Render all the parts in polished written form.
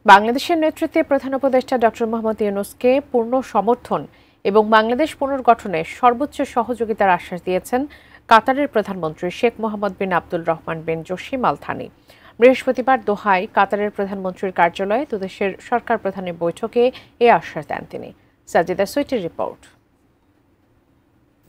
বাংলাদেশের নেতৃত্বে প্রধান উপদেষ্টা ডক্টর মোহাম্মদ ইউনূসকে পূর্ণ সমর্থন এবং বাংলাদেশ পুনর্গঠনে সর্বোচ্চ সহযোগিতার আশ্বাস দিয়েছেন কাতারের প্রধানমন্ত্রী শেখ মোহাম্মদ বিন আব্দুল রহমান বিন জসিম আল থানি। বৃহস্পতিবার দোহায় কাতারের প্রধানমন্ত্রীর কার্যালয়ে দুদেশের সরকার প্রধানের বৈঠকে এ আশ্বাস দেন তিনি। সাজিদা সুইটির রিপোর্ট।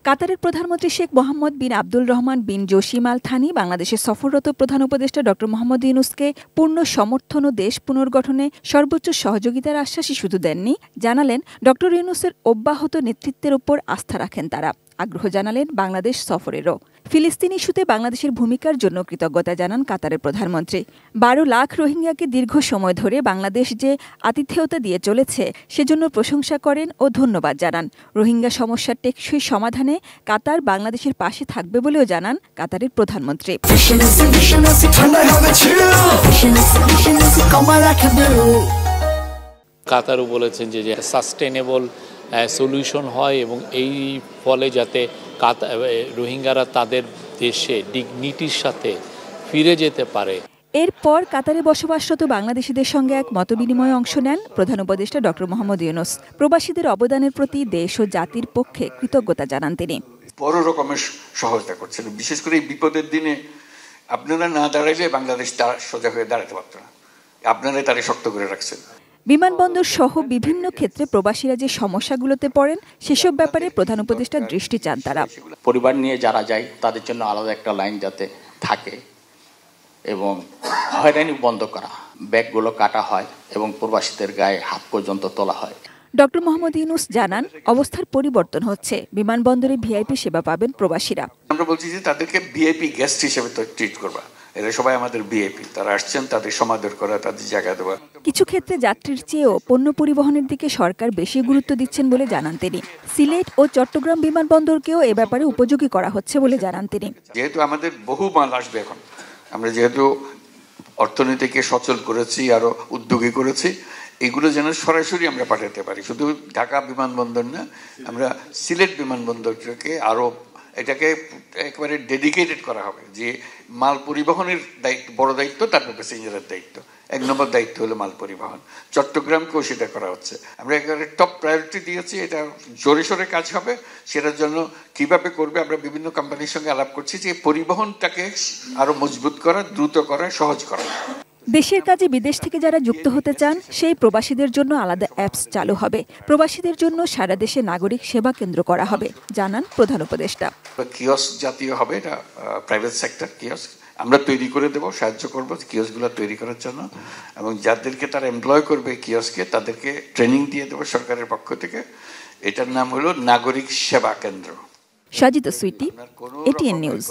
কাতারের প্রধানমন্ত্রী শেখ মোহাম্মদ বিন আব্দুল রহমান বিন জসিম আল থানি বাংলাদেশের সফররত প্রধান উপদেষ্টা ডক্টর মোহাম্মদ ইউনূসকে পূর্ণ সমর্থন ও দেশ পুনর্গঠনে সর্বোচ্চ সহযোগিতার আশ্বাসই শুধু দেননি, জানালেন ডক্টর ইউনূসের অব্যাহত নেতৃত্বের ওপর আস্থা রাখেন তারা। আগ্রহ জানালেন বাংলাদেশ সফরেরও। ফিলিস্তিন ইস্যুতে বাংলাদেশের ভূমিকার জন্য কৃতজ্ঞতা জানান কাতারের প্রধানমন্ত্রী। ১২ লাখ রোহিঙ্গাকে দীর্ঘ সময় ধরে বাংলাদেশ যে আতিথেয়তা দিয়ে চলেছে সেজন্য প্রশংসা করেন ও ধন্যবাদ জানান। রোহিঙ্গা সমস্যার টেকসই সমাধানে কাতার বাংলাদেশের পাশে থাকবে বলেও জানান কাতারের প্রধানমন্ত্রী। কাতারও বলেছেন যে সাস্টেনেবল সলিউশন হয় এবং এই ফলে যাতে রোহিঙ্গারা তাদের দেশে ডিগনিটির সাথে ফিরে যেতে পারে। এরপর কাতারে বসবাসরত বাংলাদেশিদের সঙ্গে এক মতবিনিময়ে অংশ নেন প্রধান উপদেষ্টা ডক্টর মোহাম্মদ ইউনূস। প্রবাসীদের অবদানের প্রতি দেশ ও জাতির পক্ষে কৃতজ্ঞতা জানান তিনি। বড় রকমের সহায়তা করছেন, বিশেষ করে এই বিপদের দিনে আপনারা না দাঁড়াইলে বাংলাদেশ তার সোজা হয়ে দাঁড়াতে পারত না, আপনারাই তারে শক্ত করে রাখছেন। বিমানবন্দর সহ বিভিন্ন ক্ষেত্রে প্রবাসীরা যে সমস্যাগুলোতে পড়েন সেসব ব্যাপারে প্রধান উপদেষ্টার দৃষ্টি চান তারা। পরিবার নিয়ে যারা যায় তাদের জন্য আলাদা একটা লাইন যাতে থাকে এবং হয়রানি বন্ধ করা, ব্যাগগুলো কাটা হয় এবং প্রবাসীদের গায়ে হাত পর্যন্ত তোলা হয়। ডক্টর মোহাম্মদ ইউনূস জানান অবস্থার পরিবর্তন হচ্ছে, বিমানবন্দরে ভিআইপি সেবা পাবেন প্রবাসীরা। আমরা বলছি যে তাদেরকে ভিআইপি গেস্ট হিসেবে ট্রিট করবা, এরা সবাই আমাদের ভিআইপি, তারা আসছেন, তাদের সমাদর করা, তাদের জায়গা দেওয়া। কিছু ক্ষেত্রে যাত্রীর চেয়েও পণ্য পরিবহনের দিকে সরকার বেশি গুরুত্ব দিচ্ছেন বলে জানান তিনি। সিলেট ও চট্টগ্রাম বিমানবন্দরকেও এ ব্যাপারে উপযোগী করা হচ্ছে বলে জানান তিনি। যেহেতু আমাদের বহু মাল আসবে এখন, আমরা যেহেতু অর্থনীতিকে সচল করেছি, আরো উদ্যোগী করেছি, এগুলো যেন সরাসরি আমরা পাঠাতে পারি। শুধু ঢাকা বিমানবন্দর না, আমরা সিলেট বিমানবন্দরটাকে আরো এটাকে একেবারে ডেডিকেটেড করা হবে যে মাল পরিবহনের দায়িত্ব, বড় দায়িত্ব, তারপর প্যাসেঞ্জারের দায়িত্ব, ১ নম্বর দায়িত্ব হলো মাল পরিবহন। চট্টগ্রামকেও সেটা করা হচ্ছে, আমরা একেবারে টপ প্রায়োরিটি দিয়েছি। এটা জোরে সোরে কাজ হবে, সেটার জন্য কিভাবে করবে আমরা বিভিন্ন কোম্পানির সঙ্গে আলাপ করছি যে পরিবহনটাকে আরো মজবুত করা, দ্রুত করা, সহজ করা। দেশের কাজে বিদেশ থেকে যারা যুক্ত হতে চান সেই প্রবাসীদের জন্য আলাদা অ্যাপস চালু হবে। প্রবাসীদের জন্য সারা দেশে নাগরিক সেবা কেন্দ্র করা হবে, জানান প্রধান উপদেষ্টা। কিয়স্ক জাতীয় হবে, এটা প্রাইভেট সেক্টর কিয়স্ক আমরা তৈরি করে দেবো, সাহায্য করবো কিয়স্কগুলো তৈরি করার জন্য, এবং যাদেরকে তারা এমপ্লয় করবে কিয়স্কে তাদেরকে ট্রেনিং দিয়ে দেবো সরকারের পক্ষ থেকে। এটার নাম হলো নাগরিক সেবা কেন্দ্র। Sajida Sweety, ATN news.